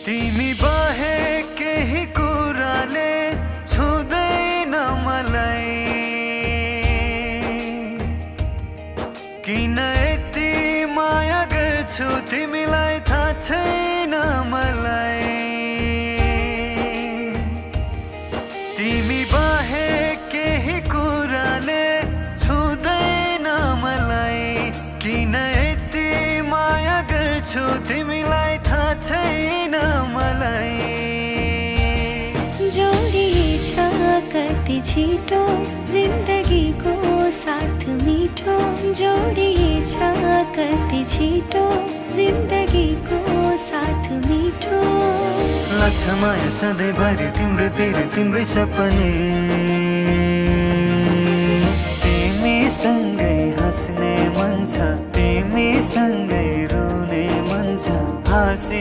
तिमी बाहे केही कुराले छुँदैन मलाई, किन यति माया गर्छु तिमीलाई थाहा छैन मलाई। तिमी बाहे केही कुराले छुँदैन मलाई, किन यति माया गर्छु तिमीलाई थाहा छैन मलाई। जोडिएछ कति छिटो जिन्दगीको साथ मिठो, जोडिएछ कति छिटो जिन्दगीको साथ मिठो। लाग्छ माया सधैँभरि तिम्रोतिर तिम्रै सपने, तिमीसँगै हाँस्ने मन छ, तिमीसँगै रुने मन छ। हाँसी